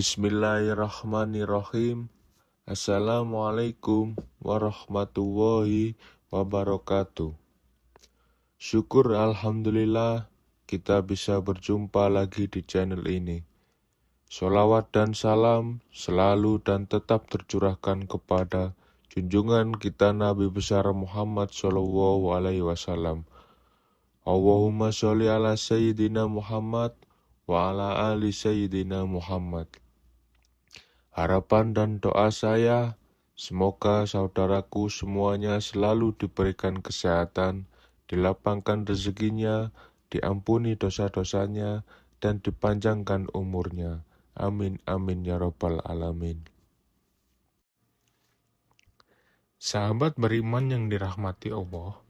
Bismillahirrahmanirrahim. Assalamualaikum warahmatullahi wabarakatuh. Syukur alhamdulillah kita bisa berjumpa lagi di channel ini. Sholawat dan salam selalu dan tetap tercurahkan kepada junjungan kita Nabi besar Muhammad SAW. Allahumma sholli ala Sayyidina Muhammad wa ala ali Sayyidina Muhammad. Harapan dan doa saya, semoga saudaraku semuanya selalu diberikan kesehatan, dilapangkan rezekinya, diampuni dosa-dosanya, dan dipanjangkan umurnya. Amin, amin, ya rabbal alamin. Sahabat beriman yang dirahmati Allah,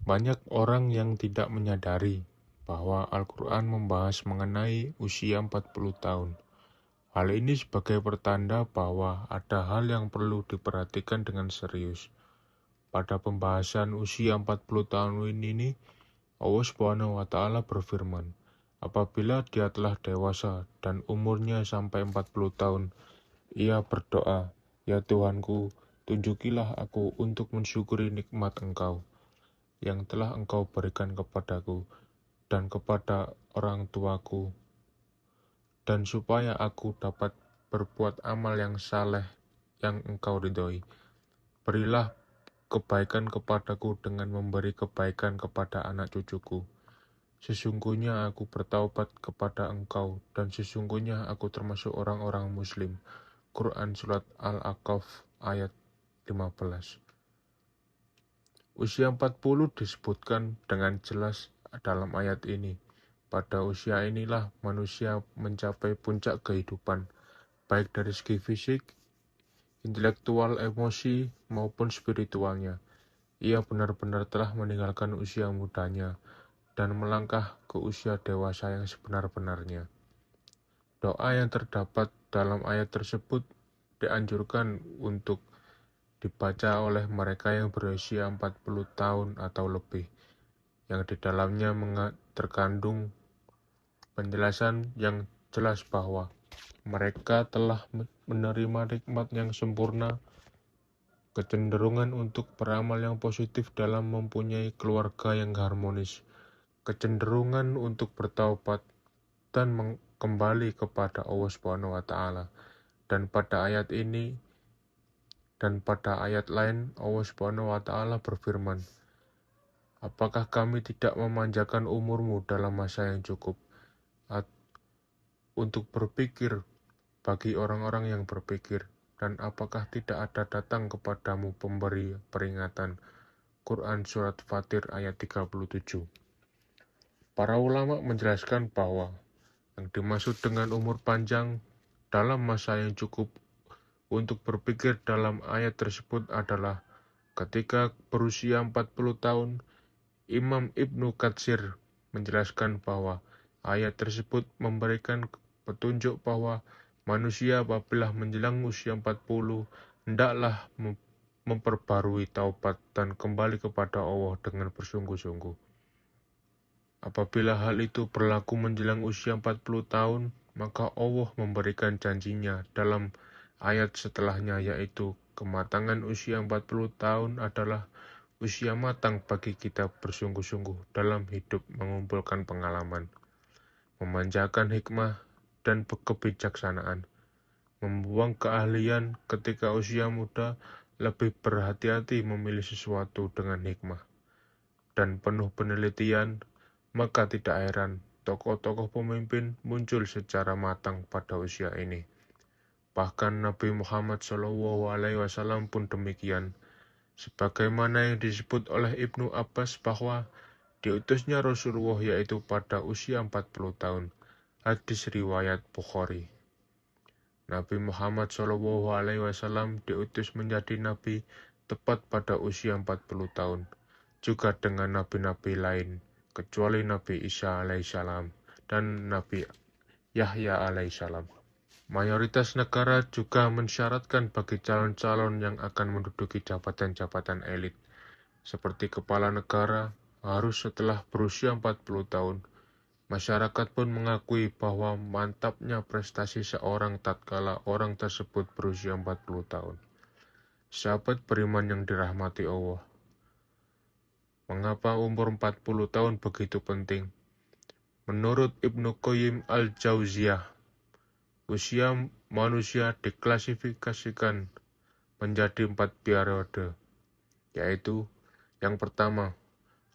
banyak orang yang tidak menyadari bahwa Al-Quran membahas mengenai usia 40 tahun. Hal ini sebagai pertanda bahwa ada hal yang perlu diperhatikan dengan serius. Pada pembahasan usia 40 tahun ini, Allah SWT berfirman, apabila dia telah dewasa dan umurnya sampai 40 tahun, ia berdoa, ya Tuhanku, tunjukilah aku untuk mensyukuri nikmat Engkau yang telah Engkau berikan kepadaku dan kepada orang tuaku, dan supaya aku dapat berbuat amal yang saleh yang Engkau ridhoi. Berilah kebaikan kepadaku dengan memberi kebaikan kepada anak cucuku. Sesungguhnya aku bertaubat kepada Engkau, dan sesungguhnya aku termasuk orang-orang muslim. Quran Surat Al-A'qaf ayat 15. Usia 40 disebutkan dengan jelas dalam ayat ini. Pada usia inilah manusia mencapai puncak kehidupan, baik dari segi fisik, intelektual, emosi, maupun spiritualnya. Ia benar-benar telah meninggalkan usia mudanya dan melangkah ke usia dewasa yang sebenar-benarnya. Doa yang terdapat dalam ayat tersebut dianjurkan untuk dibaca oleh mereka yang berusia 40 tahun atau lebih, yang di dalamnya terkandung penjelasan yang jelas bahwa mereka telah menerima nikmat yang sempurna, kecenderungan untuk beramal yang positif dalam mempunyai keluarga yang harmonis, kecenderungan untuk bertaubat dan kembali kepada Allah SWT. Dan pada ayat ini dan pada ayat lain Allah SWT berfirman, apakah kami tidak memanjakan umurmu dalam masa yang cukup untuk berpikir bagi orang-orang yang berpikir, dan apakah tidak ada datang kepadamu pemberi peringatan. Quran Surat Fatir ayat 37. Para ulama menjelaskan bahwa yang dimaksud dengan umur panjang dalam masa yang cukup untuk berpikir dalam ayat tersebut adalah ketika berusia 40 tahun. Imam Ibnu Katsir menjelaskan bahwa ayat tersebut memberikan petunjuk bahwa manusia apabila menjelang usia 40 hendaklah memperbarui taubat dan kembali kepada Allah dengan bersungguh-sungguh. Apabila hal itu berlaku menjelang usia 40 tahun, maka Allah memberikan janjinya dalam ayat setelahnya, yaitu kematangan usia 40 tahun adalah usia matang bagi kita bersungguh-sungguh dalam hidup, mengumpulkan pengalaman, memanjakan hikmah dan kebijaksanaan, membuang keahlian ketika usia muda, lebih berhati-hati memilih sesuatu dengan hikmah dan penuh penelitian. Maka tidak heran tokoh-tokoh pemimpin muncul secara matang pada usia ini. Bahkan Nabi Muhammad SAW pun demikian, sebagaimana yang disebut oleh Ibnu Abbas bahwa diutusnya Rasulullah yaitu pada usia 40 tahun. Hadis riwayat Bukhari. Nabi Muhammad SAW diutus menjadi nabi tepat pada usia 40 tahun, juga dengan nabi-nabi lain, kecuali Nabi Isa alaihissalam dan Nabi Yahya alaihissalam. Mayoritas negara juga mensyaratkan bagi calon-calon yang akan menduduki jabatan-jabatan elit, seperti kepala negara, harus setelah berusia 40 tahun, Masyarakat pun mengakui bahwa mantapnya prestasi seorang tatkala orang tersebut berusia 40 tahun. Sahabat beriman yang dirahmati Allah, mengapa umur 40 tahun begitu penting? Menurut Ibnu Qayyim al-Jauziyah, usia manusia diklasifikasikan menjadi 4 periode, yaitu yang pertama,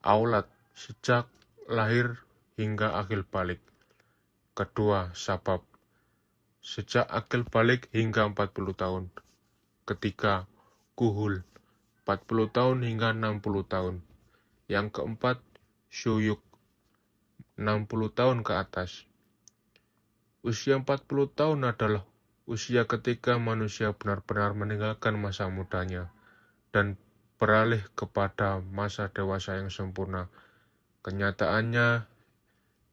aulat, sejak lahir hingga akil balik. Kedua, sabab, sejak akil balik hingga 40 tahun. Ketiga, kuhul, 40 tahun hingga 60 tahun. Yang keempat, syuyuk, 60 tahun ke atas. Usia 40 tahun adalah usia ketika manusia benar-benar meninggalkan masa mudanya dan beralih kepada masa dewasa yang sempurna. Kenyataannya,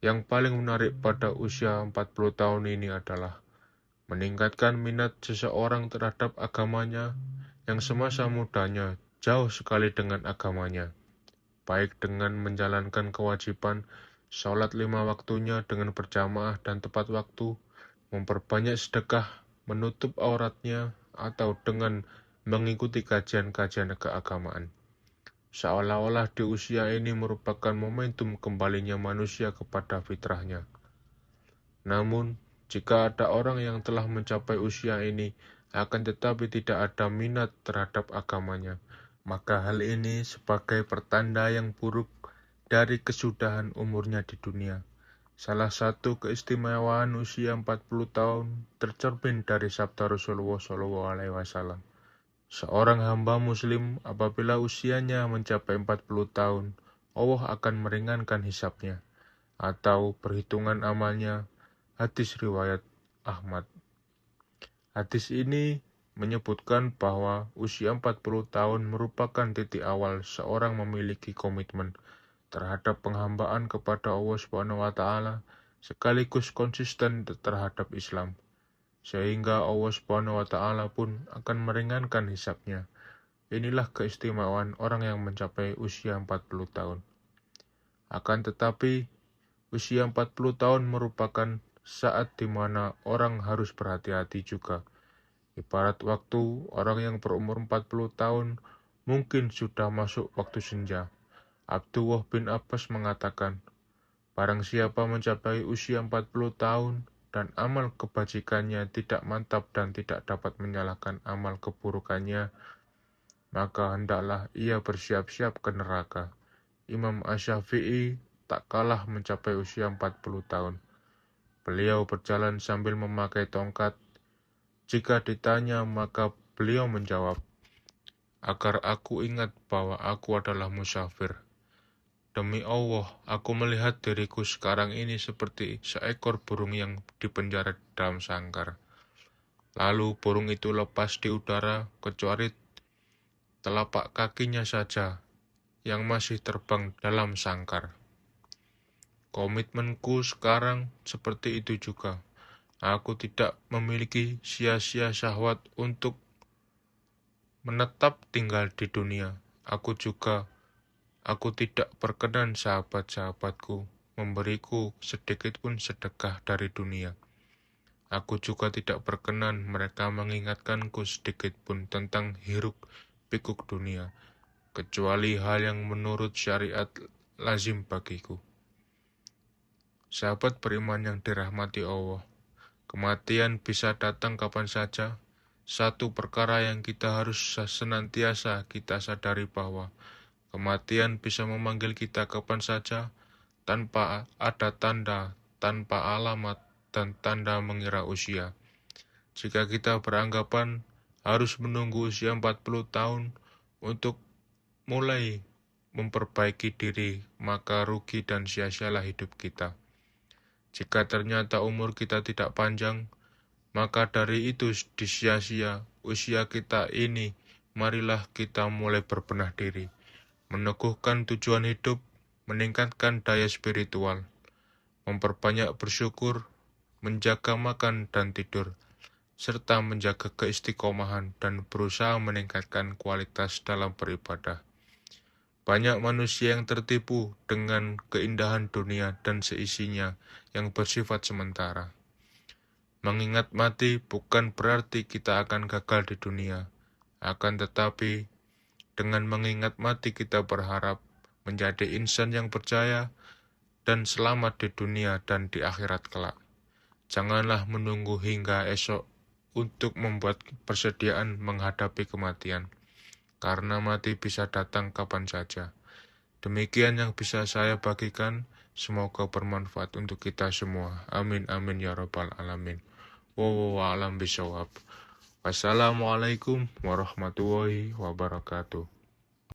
yang paling menarik pada usia 40 tahun ini adalah meningkatkan minat seseorang terhadap agamanya yang semasa mudanya jauh sekali dengan agamanya, baik dengan menjalankan kewajiban sholat 5 waktunya dengan berjamaah dan tepat waktu, memperbanyak sedekah, menutup auratnya, atau dengan mengikuti kajian-kajian keagamaan. Seolah-olah di usia ini merupakan momentum kembalinya manusia kepada fitrahnya. Namun, jika ada orang yang telah mencapai usia ini, akan tetapi tidak ada minat terhadap agamanya, maka hal ini sebagai pertanda yang buruk dari kesudahan umurnya di dunia. Salah satu keistimewaan usia 40 tahun tercermin dari sabda Rasulullah SAW. Seorang hamba muslim apabila usianya mencapai 40 tahun, Allah akan meringankan hisabnya atau perhitungan amalnya. Hadis riwayat Ahmad. Hadis ini menyebutkan bahwa usia 40 tahun merupakan titik awal seorang memiliki komitmen terhadap penghambaan kepada Allah SWT sekaligus konsisten terhadap Islam, sehingga Allah SWT pun akan meringankan hisabnya. Inilah keistimewaan orang yang mencapai usia 40 tahun. Akan tetapi, usia 40 tahun merupakan saat di mana orang harus berhati-hati juga. Ibarat waktu orang yang berumur 40 tahun mungkin sudah masuk waktu senja. Abdullah bin Abbas mengatakan, barang siapa mencapai usia 40 tahun dan amal kebajikannya tidak mantap dan tidak dapat menyalahkan amal keburukannya, maka hendaklah ia bersiap-siap ke neraka. Imam Asy-Syafi'i tak kalah mencapai usia 40 tahun. Beliau berjalan sambil memakai tongkat. Jika ditanya, maka beliau menjawab, agar aku ingat bahwa aku adalah musafir. Demi Allah, aku melihat diriku sekarang ini seperti seekor burung yang dipenjara dalam sangkar. Lalu burung itu lepas di udara, kecuali telapak kakinya saja yang masih terbang dalam sangkar. Komitmenku sekarang seperti itu juga. Aku tidak memiliki sia-sia syahwat untuk menetap tinggal di dunia. Aku tidak berkenan sahabat-sahabatku memberiku sedikit pun sedekah dari dunia. Aku juga tidak berkenan mereka mengingatkanku sedikit pun tentang hiruk pikuk dunia, kecuali hal yang menurut syariat lazim bagiku. Sahabat beriman yang dirahmati Allah, kematian bisa datang kapan saja. Satu perkara yang kita harus senantiasa kita sadari bahwa kematian bisa memanggil kita kapan saja, tanpa ada tanda, tanpa alamat, dan tanda mengira usia. Jika kita beranggapan harus menunggu usia 40 tahun untuk mulai memperbaiki diri, maka rugi dan sia-sialah hidup kita. Jika ternyata umur kita tidak panjang, maka dari itu disia-sia usia kita ini, marilah kita mulai berbenah diri, meneguhkan tujuan hidup, meningkatkan daya spiritual, memperbanyak bersyukur, menjaga makan dan tidur, serta menjaga keistiqomahan dan berusaha meningkatkan kualitas dalam beribadah. Banyak manusia yang tertipu dengan keindahan dunia dan seisinya yang bersifat sementara. Mengingat mati bukan berarti kita akan gagal di dunia, akan tetapi dengan mengingat mati kita berharap menjadi insan yang percaya dan selamat di dunia dan di akhirat kelak. Janganlah menunggu hingga esok untuk membuat persediaan menghadapi kematian, karena mati bisa datang kapan saja. Demikian yang bisa saya bagikan, semoga bermanfaat untuk kita semua. Amin amin ya rabbal alamin. Wallahu a'lam bishawab. Wassalamualaikum warahmatullahi wabarakatuh.